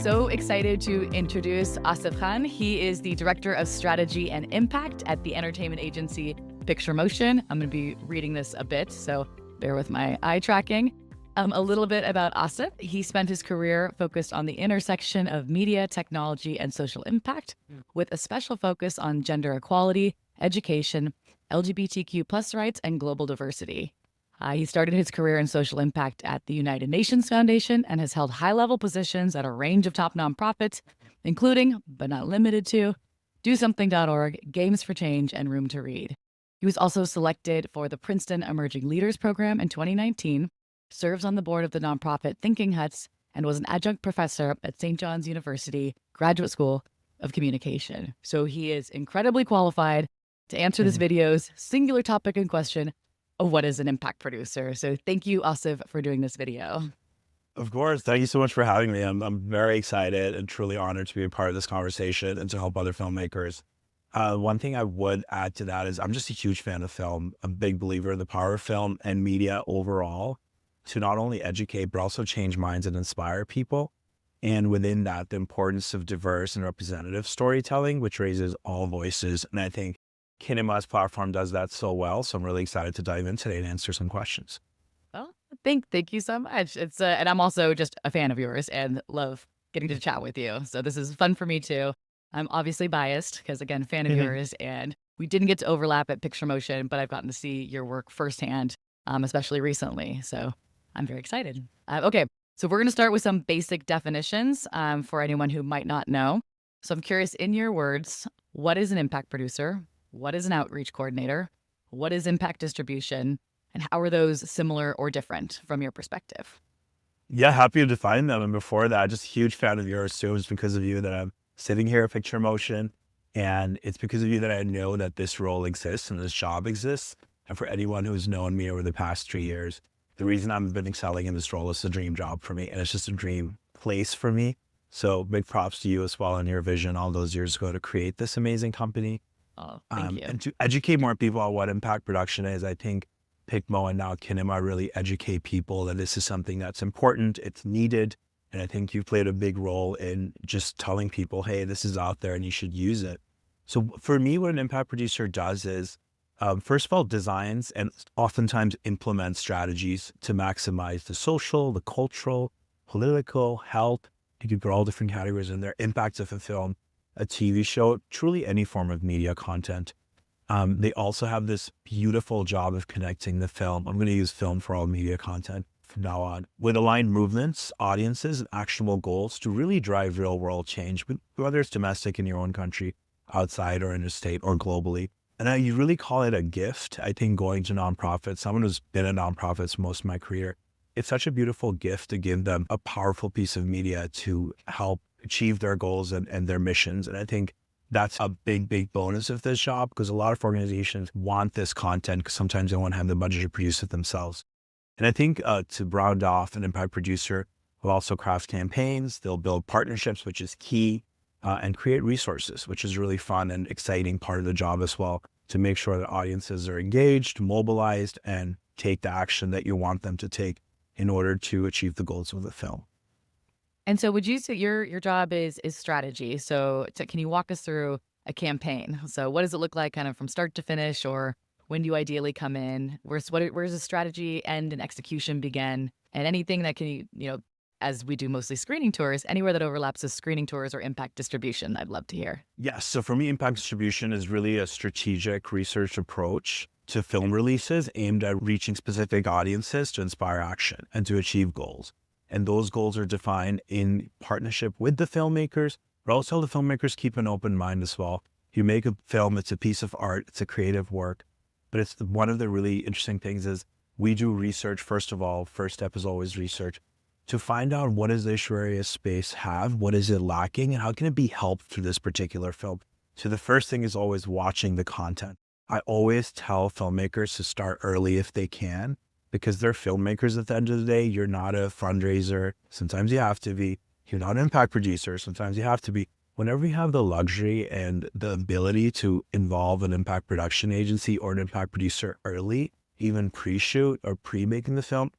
so excited to introduce Asif Khan. He is the Director of Strategy and Impact at the entertainment agency Picture Motion. I'm going to be reading this a bit, so bear with my eye tracking. A little bit about Asif. He spent his career focused on the intersection of media, technology, and social impact, with a special focus on gender equality, education, LGBTQ plus rights, and global diversity. He started his career in social impact at the United Nations Foundation and has held high-level positions at a range of top nonprofits, including, but not limited to, DoSomething.org, Games for Change, and Room to Read. He was also selected for the Princeton Emerging Leaders Program in 2019, serves on the board of the nonprofit Thinking Huts, and was an adjunct professor at St. John's University Graduate School of Communication. So he is incredibly qualified to answer this video's singular topic in question of what is an impact producer. So thank you, Asif, for doing this video. Of course. Thank you so much for having me. I'm very excited and truly honored to be a part of this conversation and to help other filmmakers. One thing I would add to that is I'm just a huge fan of film, a big believer in the power of film and media overall to not only educate, but also change minds and inspire people. And within that, the importance of diverse and representative storytelling, which raises all voices. And I think Kinema's platform does that so well. So I'm really excited to dive in today and answer some questions. Well, thank you so much. And I'm also just a fan of yours and love getting to chat with you. So this is fun for me too. I'm obviously biased because, again, fan of yours, and we didn't get to overlap at Picture Motion, but I've gotten to see your work firsthand, especially recently. So I'm very excited. Okay, so we're going to start with some basic definitions for anyone who might not know. So I'm curious, in your words, what is an impact producer? What is an outreach coordinator? What is impact distribution? And how are those similar or different from your perspective? Yeah, happy to define them. And before that, just a huge fan of yours too. It's because of you that I'm sitting here at Picture Motion. And it's because of you that I know that this role exists and this job exists. And for anyone who's known me over the past 3 years, the reason I've been excelling in this role is a dream job for me. And it's just a dream place for me. So big props to you as well and your vision all those years ago to create this amazing company. Oh, thank you. And to educate more people on what impact production is, I think PicMo and now Kinema really educate people that this is something that's important, it's needed. And I think you've played a big role in just telling people, hey, this is out there and you should use it. So for me, what an impact producer does is, first of all, designs and oftentimes implements strategies to maximize the social, the cultural, political, health. You could put all different categories in there, impacts of a film, a TV show, truly any form of media content. They also have this beautiful job of connecting the film. I'm going to use film for all media content from now on with aligned movements, audiences, and actionable goals to really drive real world change, whether it's domestic in your own country, outside or interstate or globally. And you really call it a gift. I think going to nonprofits, someone who's been in nonprofits most of my career, it's such a beautiful gift to give them a powerful piece of media to help achieve their goals and their missions. And I think that's a big bonus of this job because a lot of organizations want this content because sometimes they won't have the budget to produce it themselves. And I think to round off, an impact producer will also craft campaigns, they'll build partnerships, which is key, and create resources, which is really fun and exciting part of the job as well, to make sure that audiences are engaged, mobilized, and take the action that you want them to take in order to achieve the goals of the film. And so would you say your job is strategy? So can you walk us through a campaign? So what does it look like kind of from start to finish, or when do you ideally come in? Where's the strategy end and execution begin? And anything that can, as we do mostly screening tours, anywhere that overlaps with screening tours or impact distribution, I'd love to hear. Yes. So for me, impact distribution is really a strategic research approach to film releases aimed at reaching specific audiences to inspire action and to achieve goals. And those goals are defined in partnership with the filmmakers, but also the filmmakers keep an open mind as well. You make a film, it's a piece of art, it's a creative work, but it's one of the really interesting things is we do research. First of all, first step is always research to find out what does the issue area space have, what is it lacking, and how can it be helped through this particular film. So the first thing is always watching the content. I always tell filmmakers to start early if they can, because they're filmmakers at the end of the day. You're not a fundraiser. Sometimes you have to be. You're not an impact producer. Sometimes you have to be. Whenever you have the luxury and the ability to involve an impact production agency or an impact producer early, even pre-shoot or pre-making the film,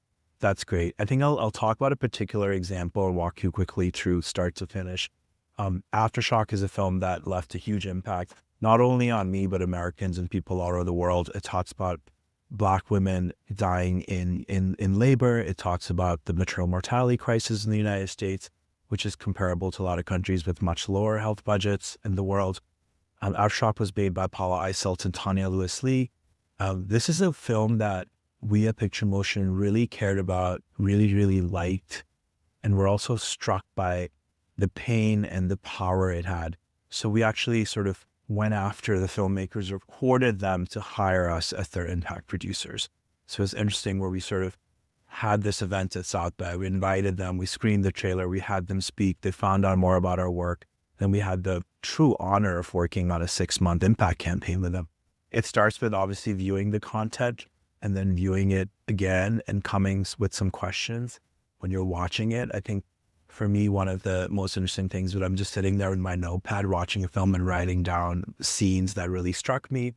That's great. I think I'll talk about a particular example and walk you quickly through start to finish. Aftershock is a film that left a huge impact, not only on me, but Americans and people all over the world. It talks about Black women dying in labor. It talks about the maternal mortality crisis in the United States, which is comparable to a lot of countries with much lower health budgets in the world. Aftershock was made by Paula Eiselt and Tanya Lewis-Lee. This is a film that we at Picture Motion really cared about, really liked, and we're also struck by the pain and the power it had. So we actually sort of went after the filmmakers, recorded them to hire us as their impact producers. So it's interesting where we sort of had this event at South by. We invited them, we screened the trailer, we had them speak, they found out more about our work. Then we had the true honor of working on a 6-month impact campaign with them. It starts with obviously viewing the content and then viewing it again and coming with some questions when you're watching it. I think for me, one of the most interesting things was I'm just sitting there with my notepad watching a film and writing down scenes that really struck me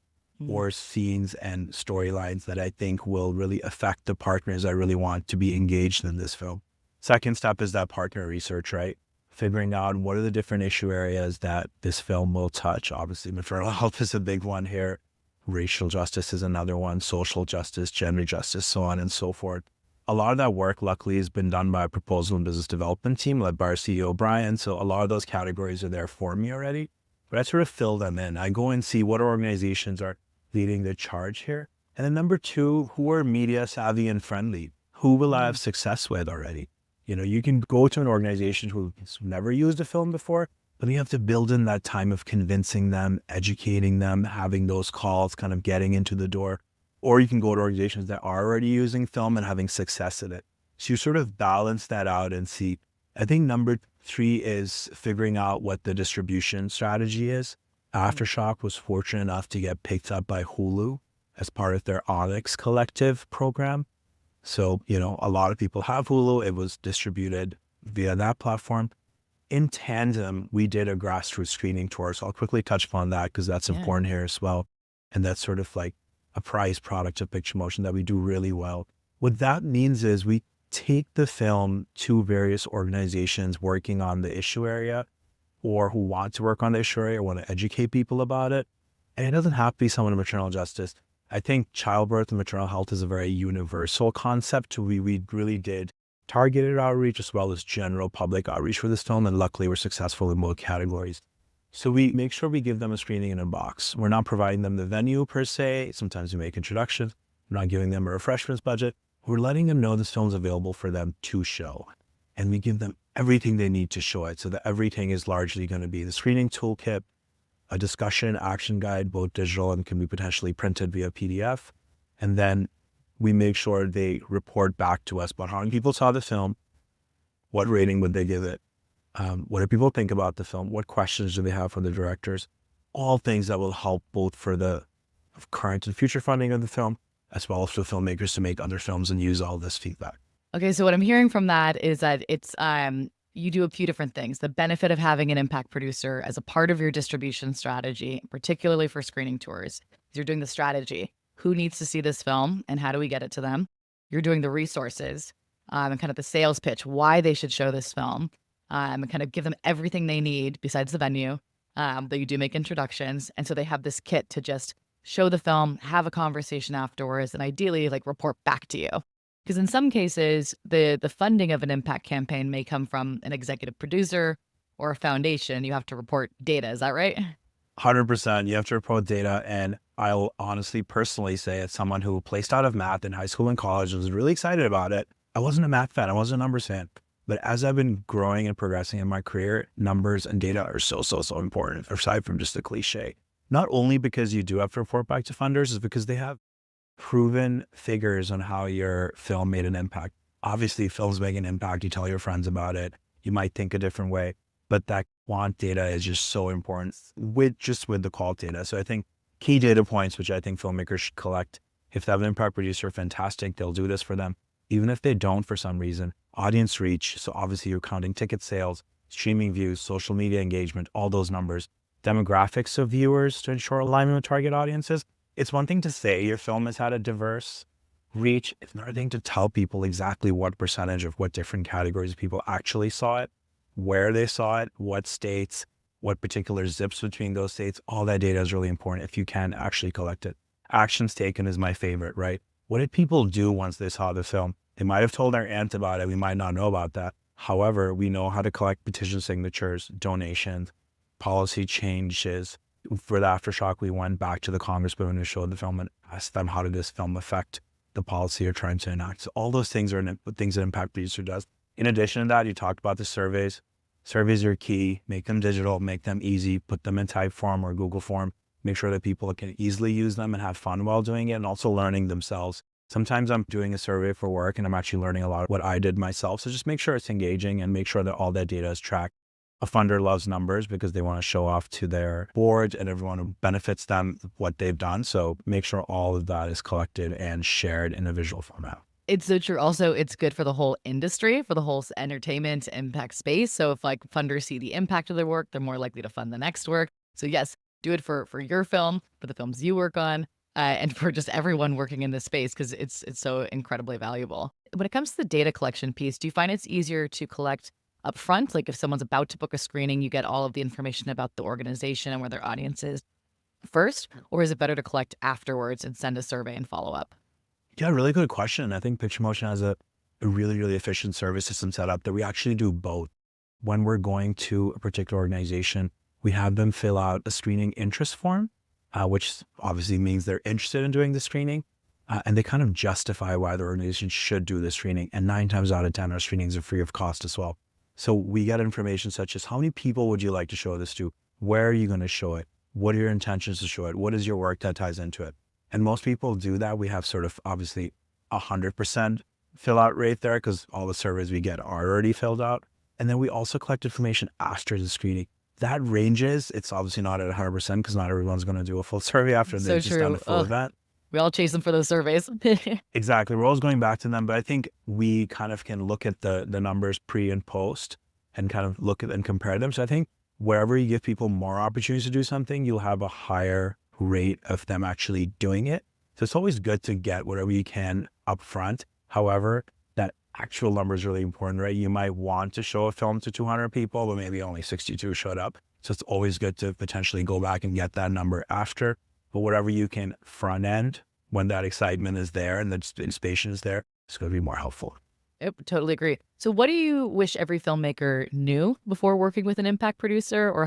or scenes and storylines that I think will really affect the partners I really want to be engaged in this film. Second step is that partner research, right? Figuring out what are the different issue areas that this film will touch. Obviously, maternal health is a big one here. Racial justice is another one, social justice, gender justice, so on and so forth. A lot of that work, luckily, has been done by a proposal and business development team led by our CEO, Brian. So a lot of those categories are there for me already, but I sort of fill them in. I go and see what organizations are leading the charge here. And then number two, who are media savvy and friendly? Who will I have success with already? You know, you can go to an organization who's never used a film before, but you have to build in that time of convincing them, educating them, having those calls, kind of getting into the door. Or you can go to organizations that are already using film and having success in it. So you sort of balance that out and see. I think number three is figuring out what the distribution strategy is. Aftershock was fortunate enough to get picked up by Hulu as part of their Onyx Collective program. So, you know, a lot of people have Hulu. It was distributed via that platform. In tandem, we did a grassroots screening tour. So I'll quickly touch upon that because that's important here as well. And that's sort of like a prized product of Picture Motion that we do really well. What that means is we take the film to various organizations working on the issue area or who want to work on the issue area or want to educate people about it. And it doesn't have to be someone in maternal justice. I think childbirth and maternal health is a very universal concept. We really did targeted outreach as well as general public outreach for this film. And luckily we're successful in both categories. So we make sure we give them a screening in a box. We're not providing them the venue per se. Sometimes we make introductions. We're not giving them a refreshments budget. We're letting them know this film's available for them to show. And we give them everything they need to show it. So that everything is largely going to be the screening toolkit, a discussion action guide, both digital and can be potentially printed via PDF. And then we make sure they report back to us about how many people saw the film, what rating would they give it, what do people think about the film, what questions do they have for the directors, all things that will help both for the current and future funding of the film, as well as for filmmakers to make other films and use all this feedback. Okay, so what I'm hearing from that is that it's you do a few different things. The benefit of having an impact producer as a part of your distribution strategy, particularly for screening tours, you're doing the strategy. Who needs to see this film and how do we get it to them? You're doing the resources and kind of the sales pitch, why they should show this film, and kind of give them everything they need besides the venue, that you do make introductions. And so they have this kit to just show the film, have a conversation afterwards, and ideally like report back to you. Because in some cases, the funding of an impact campaign may come from an executive producer or a foundation. You have to report data. Is that right? 100%. You have to report data. And I'll honestly, personally say, as someone who placed out of math in high school and college and was really excited about it, I wasn't a math fan. I wasn't a numbers fan. But as I've been growing and progressing in my career, numbers and data are so important, aside from just a cliche. Not only because you do have to report back to funders, is because they have proven figures on how your film made an impact. Obviously, films make an impact. You tell your friends about it. You might think a different way, but that quant data is just so important with the qual data. So I think key data points, which I think filmmakers should collect. If they have an impact producer, fantastic. They'll do this for them. Even if they don't for some reason, audience reach. So obviously you're counting ticket sales, streaming views, social media engagement, all those numbers, demographics of viewers to ensure alignment with target audiences. It's one thing to say your film has had a diverse reach. It's another thing to tell people exactly what percentage of what different categories of people actually saw it, where they saw it, what states, what particular zips between those states. All that data is really important if you can actually collect it. Actions taken is my favorite, right? What did people do once they saw the film? They might have told their aunt about it. We might not know about that. However, we know how to collect petition signatures, donations, policy changes. For the aftershock, we went back to the congressman who showed the film and asked them, how did this film affect the policy you're trying to enact? So all those things are things that Impact Producer does. In addition to that, you talked about the surveys. Surveys are key. Make them digital, make them easy, put them in type form or Google form. Make sure that people can easily use them and have fun while doing it, and also learning themselves. Sometimes I'm doing a survey for work and I'm actually learning a lot of what I did myself. So just make sure it's engaging and make sure that all that data is tracked. A funder loves numbers because they want to show off to their board and everyone who benefits them what they've done. So make sure all of that is collected and shared in a visual format. It's so true. Also, it's good for the whole industry, for the whole entertainment impact space. So if like funders see the impact of their work, they're more likely to fund the next work. So yes, do it for your film, for the films you work on, and for just everyone working in this space, because it's so incredibly valuable. When it comes to the data collection piece, do you find it's easier to collect upfront? Like if someone's about to book a screening, you get all of the information about the organization and where their audience is first, or is it better to collect afterwards and send a survey and follow up? Yeah, really good question. I think Picture Motion has a really, really efficient service system set up that we actually do both. When we're going to a particular organization, we have them fill out a screening interest form, which obviously means they're interested in doing the screening, and they kind of justify why the organization should do the screening. And 9 times out of 10, our screenings are free of cost as well. So we get information such as, how many people would you like to show this to? Where are you going to show it? What are your intentions to show it? What is your work that ties into it? And most people do that. We have sort of obviously 100% fill out rate there because all the surveys we get are already filled out. And then we also collect information after the screening. That ranges. It's obviously not at 100% because not everyone's going to do a full survey after they've just done a full event. We all chase them for those surveys. Exactly. We're always going back to them. But I think we kind of can look at the numbers pre and post and kind of look at and compare them. So I think wherever you give people more opportunities to do something, you'll have a higher rate of them actually doing it. So it's always good to get whatever you can up front. However, that actual number is really important, right? You might want to show a film to 200 people, but maybe only 62 showed up. So it's always good to potentially go back and get that number after. But whatever you can front end when that excitement is there and the anticipation is there, it's going to be more helpful. Yep, totally agree. So what do you wish every filmmaker knew before working with an impact producer, or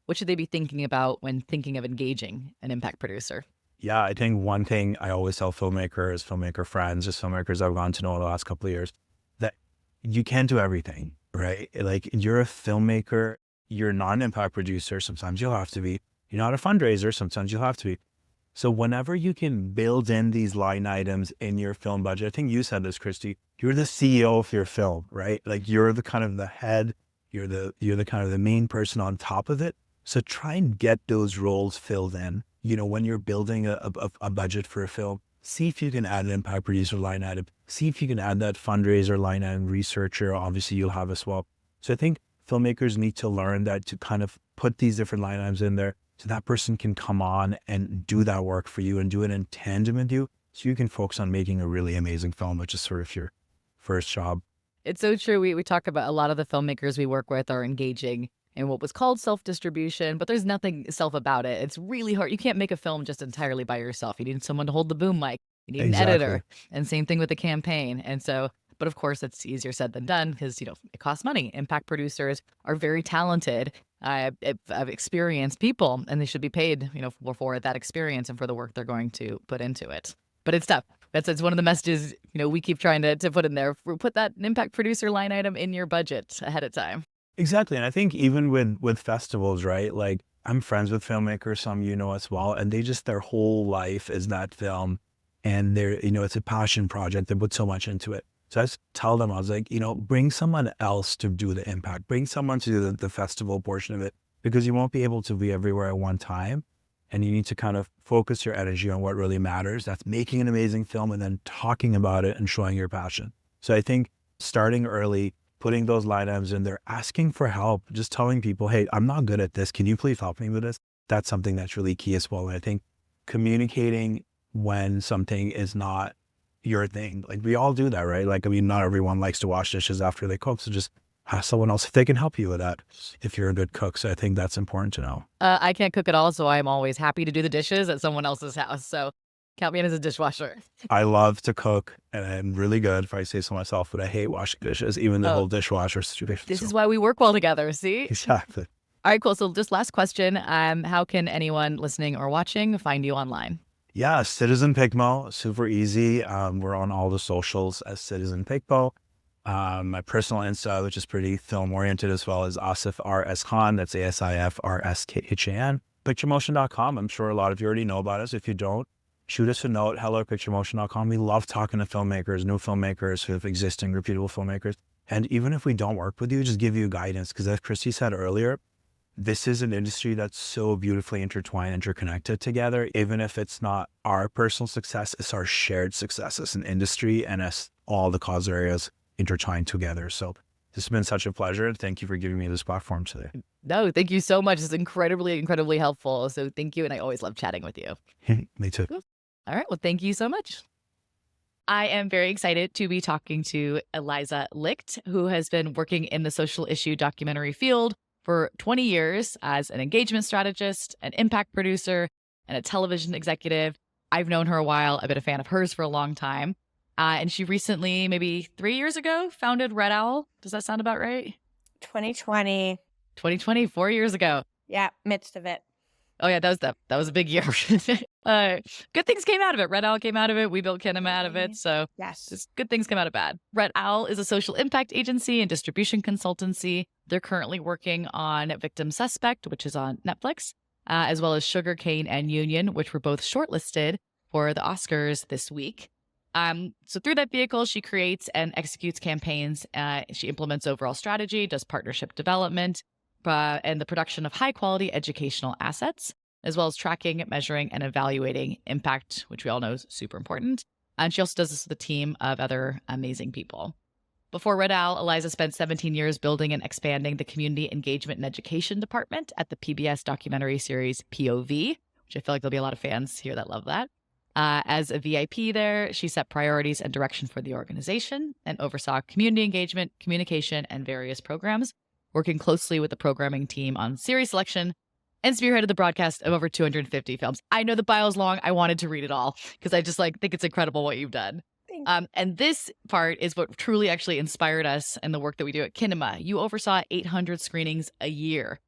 what should they be thinking about when thinking of engaging an impact producer? Yeah, I think one thing I always tell filmmakers, filmmaker friends, just filmmakers I've gotten to know in the last couple of years, that you can't do everything, right? Like you're a filmmaker, you're not an impact producer. Sometimes you'll have to be. You're not a fundraiser. Sometimes you'll have to be. So whenever you can build in these line items in your film budget, I think you said this, Christie, you're the CEO of your film, right? Like you're the kind of the head, you're the kind of the main person on top of it. So try and get those roles filled in. You know, when you're building a budget for a film, see if you can add an impact producer line item. See if you can add that fundraiser line item, researcher, obviously you'll have as well. So I think filmmakers need to learn that, to kind of put these different line items in there so that person can come on and do that work for you and do it in tandem with you, so you can focus on making a really amazing film, which is sort of your first job. It's so true. We talk about a lot of the filmmakers we work with are engaging in what was called self-distribution, but there's nothing self about it. It's really hard. You can't make a film just entirely by yourself. You need someone to hold the boom mic. You need an editor, and same thing with the campaign. And so, but of course, it's easier said than done because, it costs money. Impact producers are very talented, I've experienced people, and they should be paid, for that experience and for the work they're going to put into it. But it's tough. It's one of the messages, we keep trying to put in there. Put that impact producer line item in your budget ahead of time. Exactly. And I think even with festivals, right? Like I'm friends with filmmakers, some as well, and their whole life is that film, and it's a passion project. They put so much into it. So I just tell them, I was like, bring someone else to do the impact, bring someone to do the festival portion of it, because you won't be able to be everywhere at one time. And you need to kind of focus your energy on what really matters. That's making an amazing film and then talking about it and showing your passion. So I think starting early, putting those line items in there, asking for help, just telling people, hey, I'm not good at this. Can you please help me with this? That's something that's really key as well. And I think communicating when something is not your thing. Like we all do that, right? Like, I mean, not everyone likes to wash dishes after they cook. So just ask someone else if they can help you with that, if you're a good cook. So I think that's important to know. I can't cook at all, so I'm always happy to do the dishes at someone else's house. So count me in as a dishwasher. I love to cook and I'm really good, if I say so myself, but I hate washing dishes, even the whole dishwasher situation. This is why we work well together, see? Exactly. All right, cool. So just last question. How can anyone listening or watching find you online? Yeah, Citizen Pigmo, super easy. We're on all the socials as Citizen Pigmo. My personal Insta, which is pretty film oriented as well, is Asif R.S. Khan. That's ASIF-RSKHAN. Picturemotion.com. I'm sure a lot of you already know about us. If you don't, shoot us a note, hello@picturemotion.com. We love talking to filmmakers, new filmmakers, who have existing, reputable filmmakers. And even if we don't work with you, just give you guidance. Because as Christie said earlier, this is an industry that's so beautifully intertwined, interconnected together. Even if it's not our personal success, it's our shared success as an industry and as all the cause areas intertwined together. So this has been such a pleasure. Thank you for giving me this platform today. No, thank you so much. It's incredibly, incredibly helpful. So thank you. And I always love chatting with you. Me too. Cool. All right. Well, thank you so much. I am very excited to be talking to Eliza Licht, who has been working in the social issue documentary field for 20 years as an engagement strategist, an impact producer, and a television executive. I've known her a while. I've been a fan of hers for a long time. And she recently, maybe 3 years ago, founded Red Owl. Does that sound about right? 2020. 2020, 4 years ago. Yeah, midst of it. Oh yeah, that was a big year. Good things came out of it. Red Owl came out of it. We built Kinema out of it. So yes, good things come out of bad. Red Owl is a social impact agency and distribution consultancy. They're currently working on Victim Suspect, which is on Netflix, as well as Sugarcane and Union, which were both shortlisted for the Oscars this week. So through that vehicle, she creates and executes campaigns. She implements overall strategy, does partnership development, and the production of high quality educational assets, as well as tracking, measuring, and evaluating impact, which we all know is super important. And she also does this with a team of other amazing people. Before Red Owl, Eliza spent 17 years building and expanding the community engagement and education department at the PBS documentary series POV, which I feel like there'll be a lot of fans here that love that. As a VIP there, she set priorities and direction for the organization and oversaw community engagement, communication, and various programs, working closely with the programming team on series selection and spearheaded the broadcast of over 250 films. I know the bio is long. I wanted to read it all because I just think it's incredible what you've done. And this part is what truly actually inspired us in the work that we do at Kinema. You oversaw 800 screenings a year,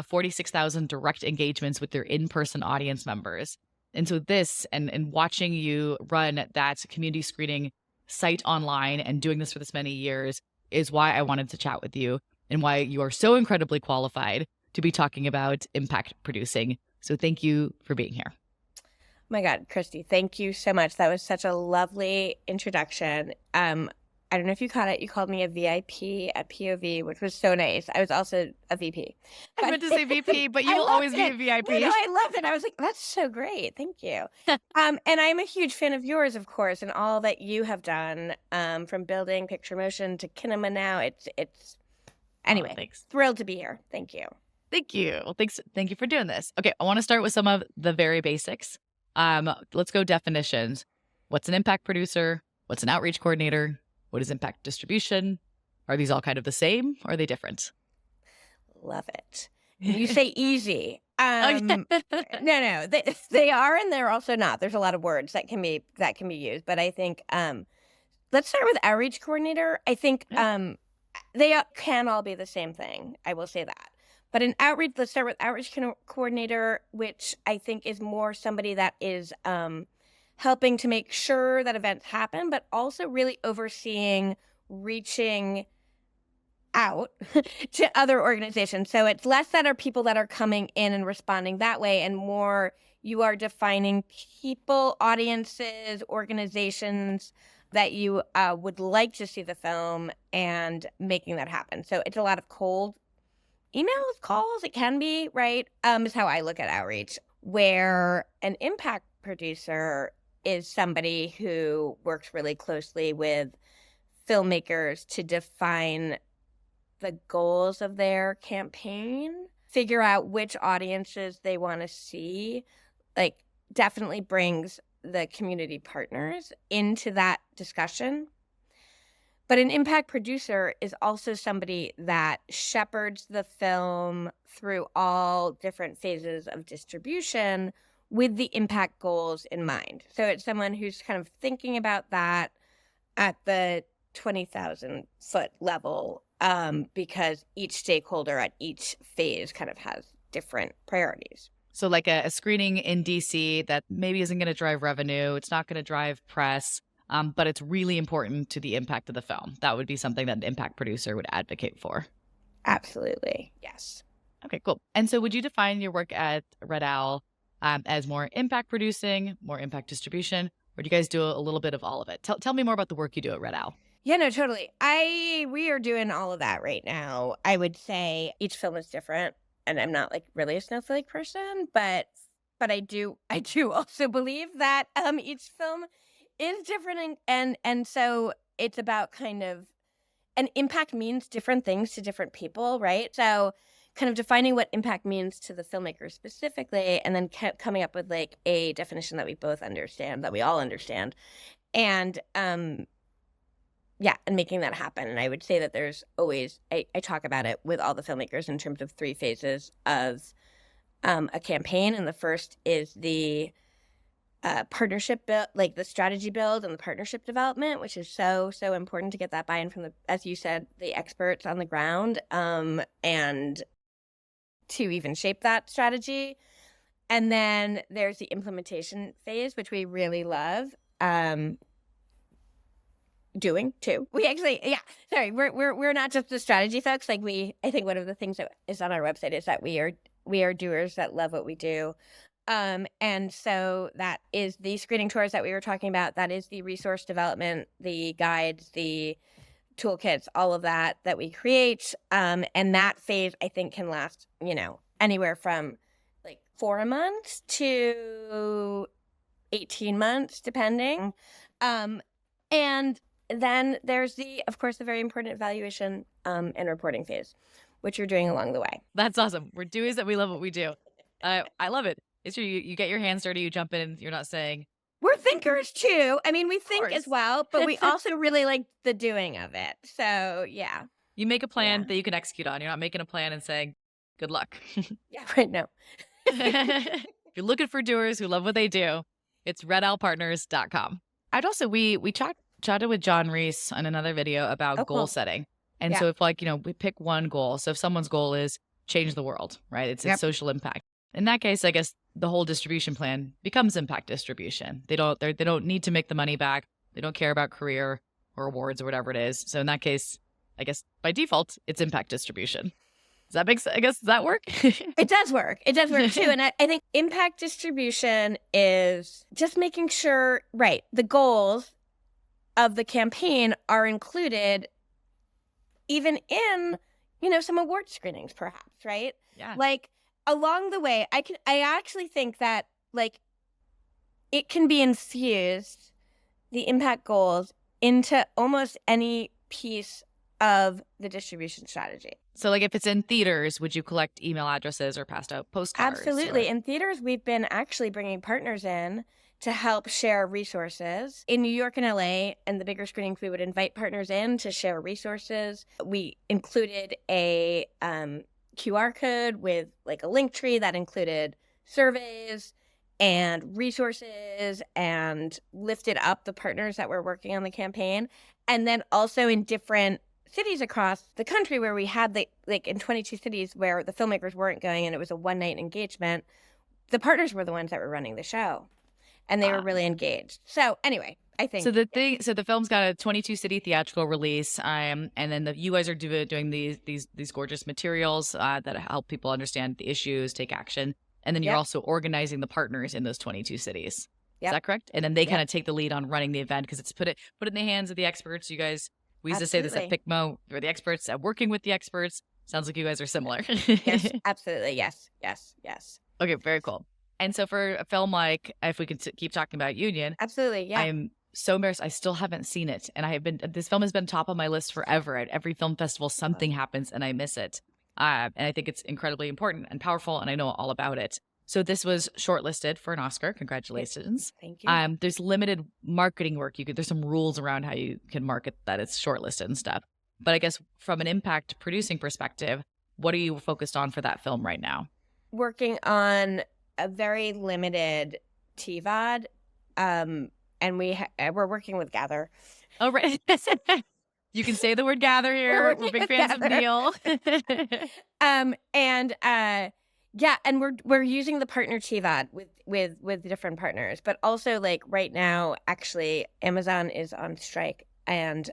46,000 direct engagements with your in-person audience members. And so this and watching you run that community screening site online and doing this for this many years is why I wanted to chat with you and why you are so incredibly qualified to be talking about impact producing. So thank you for being here. Oh my God, Christie, thank you so much. That was such a lovely introduction. I don't know if you caught it. You called me a VIP at POV, which was so nice. I was also a VP. I meant to say VP, but you will always be a VIP. No, I loved it. I was like, that's so great. Thank you. And I'm a huge fan of yours, of course, and all that you have done from building Picture Motion to Kinema now. It's anyway, thanks. Thrilled to be here. Thank you. Thank you. Well, thanks. Thank you for doing this. Okay, I want to start with some of the very basics. Let's go definitions. What's an impact producer? What's an outreach coordinator? What is impact distribution? Are these all kind of the same or are they different? Love it. You say easy. No, they are and they're also not. There's a lot of words that can be used, but I think let's start with outreach coordinator. I think they can all be the same thing. I will say that. But in outreach, let's start with outreach coordinator, which I think is more somebody that is helping to make sure that events happen, but also really overseeing reaching out to other organizations. So it's less that are people that are coming in and responding that way, and more you are defining people, audiences, organizations that you would like to see the film and making that happen. So it's a lot of cold emails, calls, it can be, right? Is how I look at outreach, where an impact producer is somebody who works really closely with filmmakers to define the goals of their campaign, figure out which audiences they want to see, like definitely brings the community partners into that discussion. But an impact producer is also somebody that shepherds the film through all different phases of distribution with the impact goals in mind. So it's someone who's kind of thinking about that at the 20,000 foot level, because each stakeholder at each phase kind of has different priorities. So like a screening in DC that maybe isn't going to drive revenue, it's not going to drive press, but it's really important to the impact of the film. That would be something that an impact producer would advocate for. Absolutely. Yes. Okay, cool. And so would you define your work at Red Owl as more impact producing, more impact distribution, or do you guys do a little bit of all of it? Tell me more about the work you do at Red Owl. Yeah, no, totally. We are doing all of that right now. I would say each film is different, and I'm not like really a snowflake person, but I do also believe that each film is different, and so it's about kind of, and impact means different things to different people, right? So kind of defining what impact means to the filmmaker specifically, and then coming up with like a definition that we both understand, that we all understand, and yeah, and making that happen. And I would say that there's always, I talk about it with all the filmmakers in terms of 3 phases of a campaign. And the first is the partnership build, like the strategy build and the partnership development, which is so important to get that buy-in from the, as you said, the experts on the ground, and to even shape that strategy. And then there's the implementation phase, which we really love. Doing too. We actually, we're not just the strategy folks. Like I think one of the things that is on our website is that we are doers that love what we do. And so that is the screening tours that we were talking about. That is the resource development, the guides, the toolkits, all of that we create. And that phase I think can last, anywhere from like 4 months to 18 months, depending. And then there's of course, the very important evaluation and reporting phase, which you're doing along the way. That's awesome. We're doers that we love what we do. I love it. It's true. You get your hands dirty, you jump in, you're not saying. We're thinkers too. I mean, we think as well, but we also really like the doing of it. So yeah. You make a plan that you can execute on. You're not making a plan and saying, good luck. Yeah, right. No. If you're looking for doers who love what they do, it's redowlpartners.com. I'd also, we chatted with John Reese on another video about goal setting. And so if we pick one goal. So if someone's goal is change the world, right? It's social impact. In that case, I guess the whole distribution plan becomes impact distribution. They don't need to make the money back. They don't care about career or awards or whatever it is. So in that case, I guess by default, it's impact distribution. Does that work? It does work. It does work too. And I think impact distribution is just making sure, right, the goals of the campaign are included even in, some award screenings perhaps, right? Yeah. Like along the way, I actually think that like it can be infused, the impact goals, into almost any piece of the distribution strategy. So like if it's in theaters, would you collect email addresses or pass out postcards? Absolutely. In theaters, we've been actually bringing partners in to help share resources. In New York and LA and the bigger screenings, we would invite partners in to share resources. We included a QR code with like a link tree that included surveys and resources and lifted up the partners that were working on the campaign. And then also in different cities across the country where we had like in 22 cities where the filmmakers weren't going and it was a one-night engagement, the partners were the ones that were running the show. And they were really engaged. So anyway, I think so. The film's got a 22 city theatrical release, and then you guys are doing these gorgeous materials that help people understand the issues, take action, and then you're also organizing the partners in those 22 cities. Is that correct? And then they kind of take the lead on running the event because it's put it in the hands of the experts. You guys, we used to say this at PICMO, we're the experts at working with the experts. Sounds like you guys are similar. Yes, absolutely. Yes. Okay, very cool. And so for a film like, if we could keep talking about Union. Absolutely, yeah. I'm so embarrassed. I still haven't seen it. And this film has been top of my list forever. At every film festival, something happens and I miss it. And I think it's incredibly important and powerful and I know all about it. So this was shortlisted for an Oscar. Congratulations. Thank you. There's limited marketing work. There's some rules around how you can market that it's shortlisted and stuff. But I guess from an impact producing perspective, what are you focused on for that film right now? Working on a very limited TVOD, and we're working with Gather. Oh, right. You can say the word gather here. We're big fans of Neil. And we're using the partner TVOD with different partners, but also like right now, actually, Amazon is on strike, and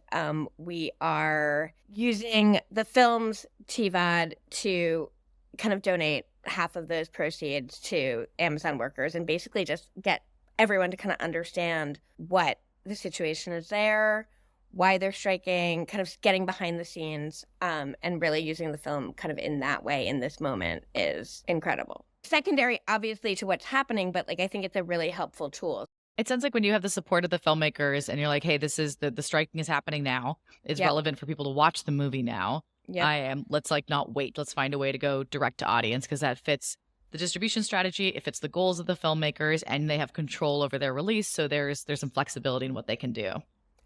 we are using the film's TVOD to kind of donate half of those proceeds to Amazon workers and basically just get everyone to kind of understand what the situation is there, why they're striking, kind of getting behind the scenes, and really using the film kind of in that way in this moment is incredible. Secondary, obviously, to what's happening, but like I think it's a really helpful tool. It sounds like when you have the support of the filmmakers and you're like, hey, this is the striking is happening now. It's relevant for people to watch the movie now. Let's like not wait. Let's find a way to go direct to audience because that fits the distribution strategy. It fits the goals of the filmmakers and they have control over their release. So there's some flexibility in what they can do.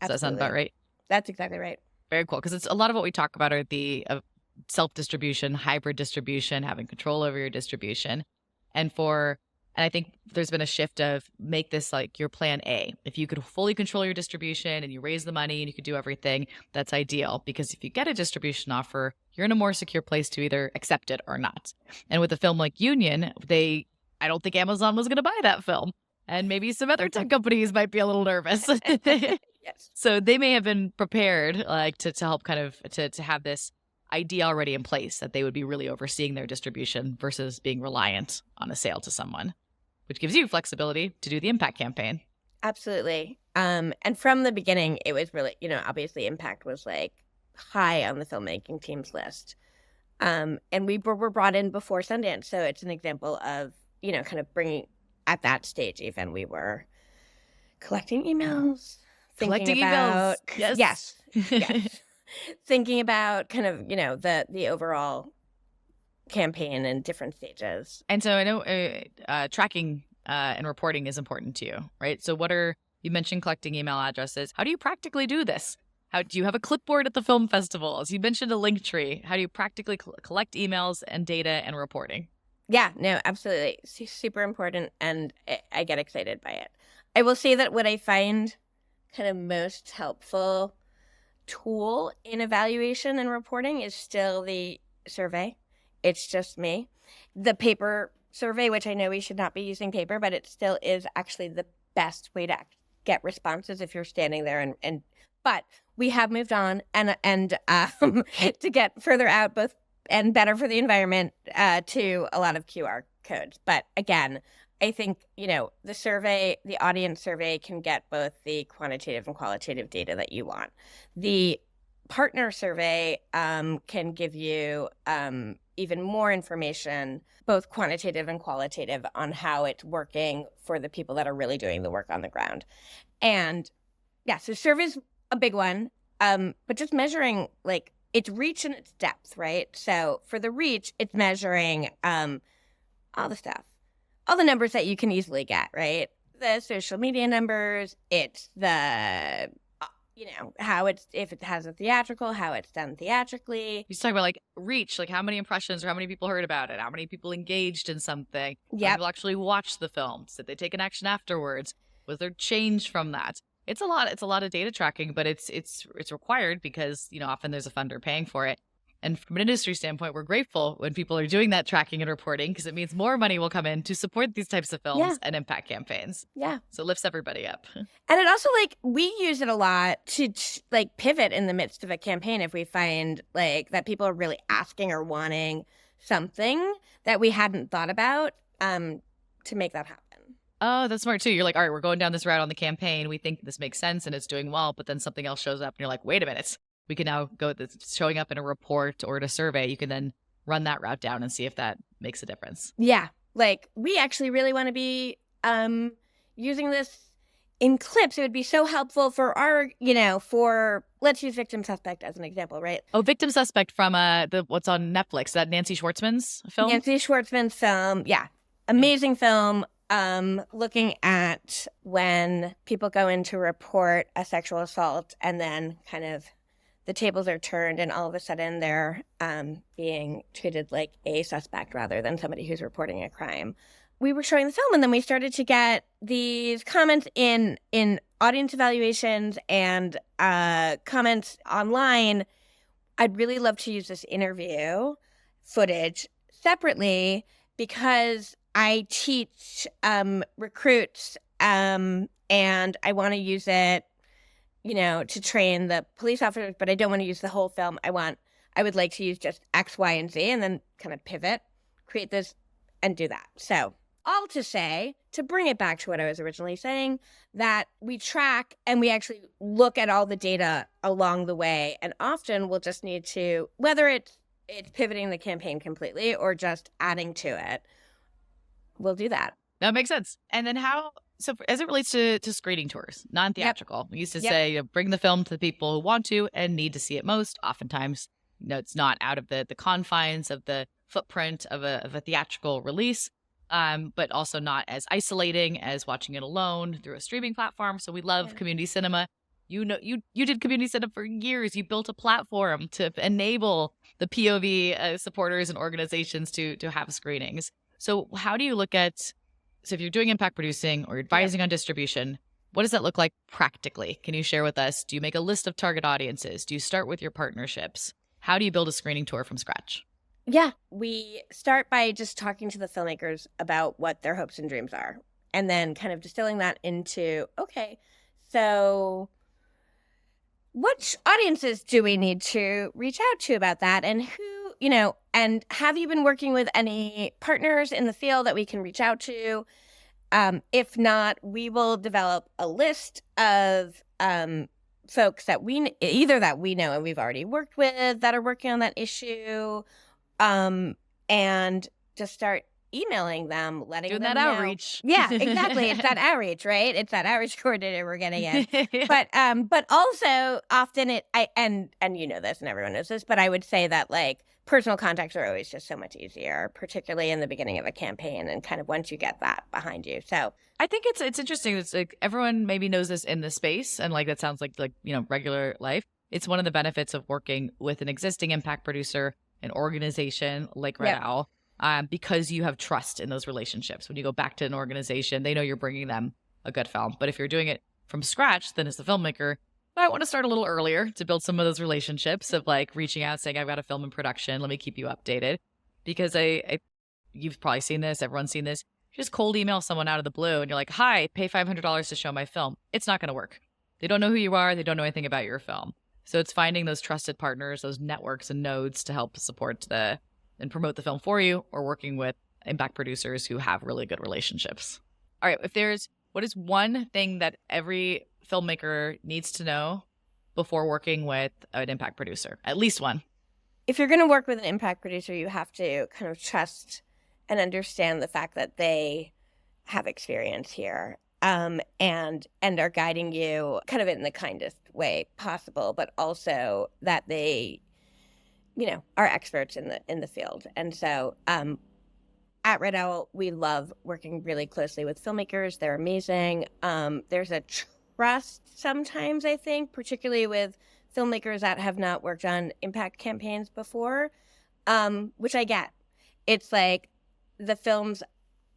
Does that sound about right? That's exactly right. Very cool. Because it's a lot of what we talk about are the self-distribution, hybrid distribution, having control over your distribution. And I think there's been a shift of make this like your plan A. If you could fully control your distribution and you raise the money and you could do everything, that's ideal. Because if you get a distribution offer, you're in a more secure place to either accept it or not. And with a film like Union, I don't think Amazon was going to buy that film. And maybe some other tech companies might be a little nervous. Yes. So they may have been prepared like to help kind of to have this idea already in place that they would be really overseeing their distribution versus being reliant on a sale to someone, which gives you flexibility to do the impact campaign. Absolutely. And from the beginning, it was really, obviously impact was like high on the filmmaking team's list. And we were brought in before Sundance. So it's an example of, kind of bringing at that stage, even we were collecting emails, emails. Yes. Thinking about kind of, the overall campaign and different stages. And so I know tracking and reporting is important to you, right? So you mentioned collecting email addresses. How do you practically do this? How do you have a clipboard at the film festivals? You mentioned a link tree. How do you practically collect emails and data and reporting? Yeah, no, absolutely. Super important. And I get excited by it. I will say that what I find kind of most helpful tool in evaluation and reporting is still the survey. It's just me. The paper survey, which I know we should not be using paper, but it still is actually the best way to get responses if you're standing there. But we have moved on and to get further out, both and better for the environment, to a lot of QR codes. But again, I think, the survey, the audience survey can get both the quantitative and qualitative data that you want. The partner survey can give you even more information, both quantitative and qualitative, on how it's working for the people that are really doing the work on the ground. And yeah, so survey's a big one, but just measuring like its reach and its depth, right? So for the reach, it's measuring all the stuff. All the numbers that you can easily get, right? The social media numbers, it's the, if it has a theatrical, how it's done theatrically. He's talking about like reach, like how many impressions or how many people heard about it, how many people engaged in something. Yeah. How people actually watched the film. Did they take an action afterwards? Was there change from that? It's a lot of data tracking, but it's required because, often there's a funder paying for it. And from an industry standpoint, we're grateful when people are doing that tracking and reporting because it means more money will come in to support these types of films and impact campaigns. Yeah. So it lifts everybody up. And it also, we use it a lot to, pivot in the midst of a campaign if we find, that people are really asking or wanting something that we hadn't thought about to make that happen. Oh, that's smart too. You're like, all right, we're going down this route on the campaign. We think this makes sense and it's doing well, but then something else shows up and you're like, wait a minute. We can now go with this showing up in a report or in a survey. You can then run that route down and see if that makes a difference. Yeah. We actually really want to be using this in clips. It would be so helpful for our, let's use Victim Suspect as an example, right? Oh, Victim Suspect from what's on Netflix, that Nancy Schwartzman's film? Nancy Schwartzman's film, yeah. Amazing film. Looking at when people go in to report a sexual assault and then kind of the tables are turned and all of a sudden they're being treated like a suspect rather than somebody who's reporting a crime. We were showing the film and then we started to get these comments in audience evaluations and comments online. I'd really love to use this interview footage separately because I teach recruits and I want to use it, to train the police officers, but I don't want to use the whole film. I would like to use just X, Y, and Z and then kind of pivot, create this and do that. So all to say, to bring it back to what I was originally saying, that we track and we actually look at all the data along the way. And often we'll just need to, whether it's pivoting the campaign completely or just adding to it, we'll do that. That makes sense. And then so as it relates to screening tours, non-theatrical, we used to say, bring the film to the people who want to and need to see it most. Oftentimes, it's not out of the confines of the footprint of a theatrical release, but also not as isolating as watching it alone through a streaming platform. So we love community cinema. You did community cinema for years. You built a platform to enable the POV supporters and organizations to have screenings. So how do you look at, so if you're doing impact producing or advising on distribution, what does that look like practically? Can you share with us? Do you make a list of target audiences? Do you start with your partnerships? How do you build a screening tour from scratch? Yeah, we start by just talking to the filmmakers about what their hopes and dreams are, and then kind of distilling that into, okay, so which audiences do we need to reach out to about that? And who, and have you been working with any partners in the field that we can reach out to? If not, we will develop a list of folks that we know and we've already worked with that are working on that issue, and just start emailing them, letting doing them that know. Outreach. Yeah, exactly. It's that outreach, right? It's that outreach coordinator we're getting in. But also often and you know this and everyone knows this, but I would say that like personal contacts are always just so much easier, particularly in the beginning of a campaign and kind of once you get that behind you. So I think it's interesting. It's like everyone maybe knows this in the space, and like that sounds like regular life. It's one of the benefits of working with an existing impact producer, an organization like Red Owl, because you have trust in those relationships. When you go back to an organization, they know you're bringing them a good film. But if you're doing it from scratch, then as the filmmaker, I want to start a little earlier to build some of those relationships of like reaching out, saying, I've got a film in production. Let me keep you updated. Because you've probably seen this. Everyone's seen this. You just cold email someone out of the blue and you're like, hi, pay $500 to show my film. It's not going to work. They don't know who you are. They don't know anything about your film. So it's finding those trusted partners, those networks and nodes to help support and promote the film for you, or working with impact producers who have really good relationships. All right. What is one thing that every filmmaker needs to know before working with an impact producer? At least one. If you're going to work with an impact producer, you have to kind of trust and understand the fact that they have experience here, and are guiding you kind of in the kindest way possible, but also that they, are experts in the field. And so at Red Owl, we love working really closely with filmmakers. They're amazing. There's a trust sometimes, I think, particularly with filmmakers that have not worked on impact campaigns before, which I get. It's like the films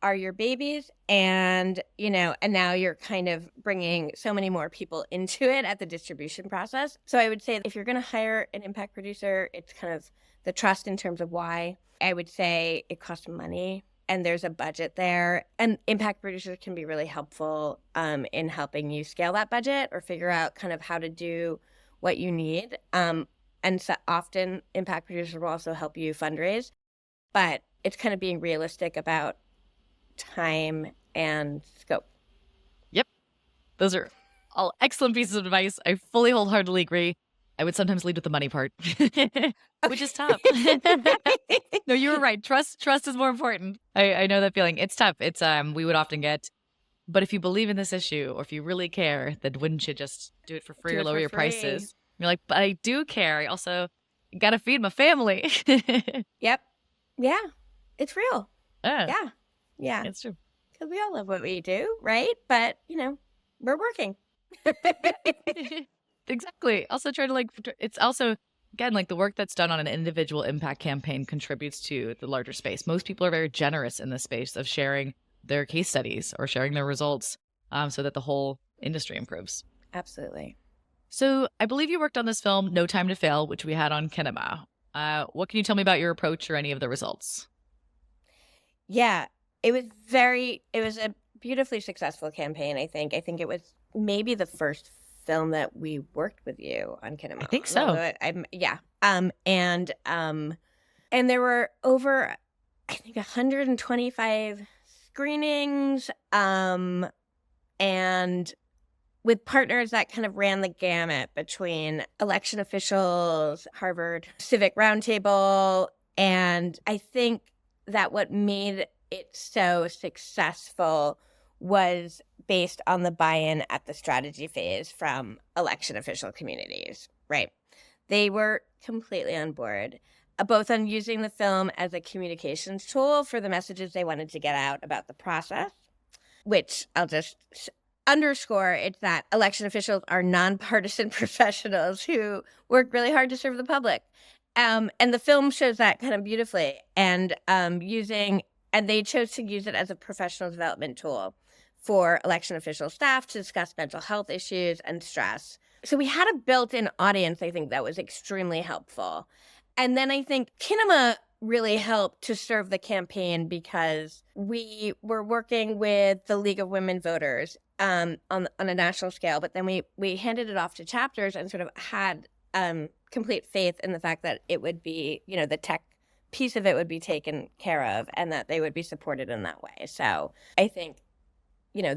are your babies, and now you're kind of bringing so many more people into it at the distribution process. So I would say if you're going to hire an impact producer, it's kind of the trust in terms of why. I would say it costs money and there's a budget there, and impact producers can be really helpful in helping you scale that budget or figure out kind of how to do what you need. And so often impact producers will also help you fundraise, but it's kind of being realistic about time and scope. Yep. Those are all excellent pieces of advice. I fully wholeheartedly agree. I would sometimes lead with the money part, which is tough. No, you were right. Trust is more important. I know that feeling. It's tough. It's we would often get, but if you believe in this issue or if you really care, then wouldn't you just do it for free or lower your prices? You're like, but I do care. I also got to feed my family. Yep. Yeah. It's real. Yeah. Yeah. It's true. Because we all love what we do, right? But, we're working. Exactly. Also try to it's also, again, like the work that's done on an individual impact campaign contributes to the larger space. Most people are very generous in the space of sharing their case studies or sharing their results so that the whole industry improves. Absolutely. So I believe you worked on this film, No Time to Fail, which we had on Kinema. What can you tell me about your approach or any of the results? Yeah, it was a beautifully successful campaign, I think. I think it was maybe the first film that we worked with you on Kinema. I think so. And there were over, I think, 125 screenings, and with partners that kind of ran the gamut between election officials, Harvard Civic Roundtable, and I think that what made it so successful was based on the buy-in at the strategy phase from election official communities, right? They were completely on board, both on using the film as a communications tool for the messages they wanted to get out about the process, which I'll just underscore, it's that election officials are nonpartisan professionals who work really hard to serve the public. And the film shows that kind of beautifully, and they chose to use it as a professional development tool for election official staff to discuss mental health issues and stress. So we had a built-in audience, I think, that was extremely helpful. And then I think Kinema really helped to serve the campaign because we were working with the League of Women Voters on a national scale, but then we handed it off to chapters and sort of had complete faith in the fact that it would be, the tech piece of it would be taken care of and that they would be supported in that way. So I think,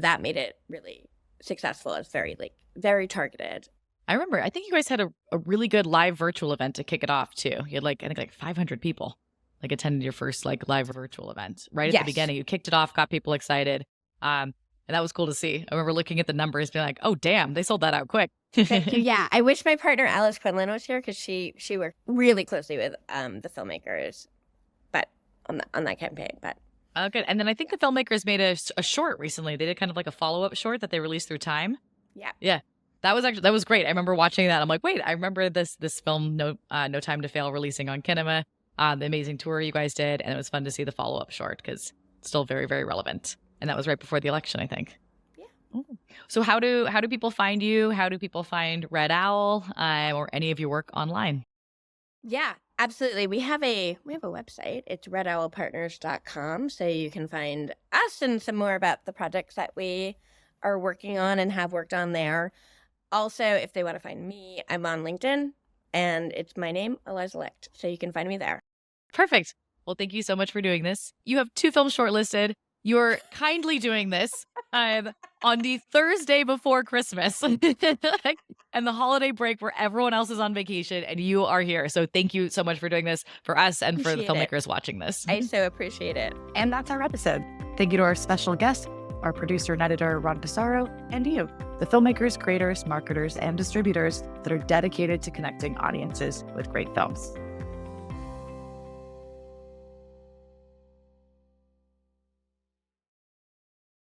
that made it really successful. It's very targeted. I remember, I think you guys had a really good live virtual event to kick it off too. You had I think 500 people attended your first live virtual event right at the beginning. You kicked it off, got people excited. And that was cool to see. I remember looking at the numbers being like, oh, damn, they sold that out quick. Yeah. I wish my partner, Alice Quinlan, was here because she worked really closely with the filmmakers on that campaign. But Oh, good. And then I think the filmmakers made a short recently. They did kind of a follow-up short that they released through Time. Yeah. Yeah. That was great. I remember watching that. I'm like, wait, I remember this film, No Time to Fail, releasing on Kinema, the amazing tour you guys did. And it was fun to see the follow-up short because it's still very, very relevant. And that was right before the election, I think. Yeah. So how do people find you? How do people find Red Owl or any of your work online? Yeah, absolutely. We have a website. It's redowlpartners.com. So you can find us and some more about the projects that we are working on and have worked on there. Also, if they want to find me, I'm on LinkedIn and it's my name, Eliza Licht. So you can find me there. Perfect. Well, thank you so much for doing this. You have 2 films shortlisted. You're kindly doing this on the Thursday before Christmas and the holiday break where everyone else is on vacation and you are here. So thank you so much for doing this for us and for the filmmakers watching this. I so appreciate it. And that's our episode. Thank you to our special guest, our producer and editor, Ron Passaro, and you, the filmmakers, creators, marketers, and distributors that are dedicated to connecting audiences with great films.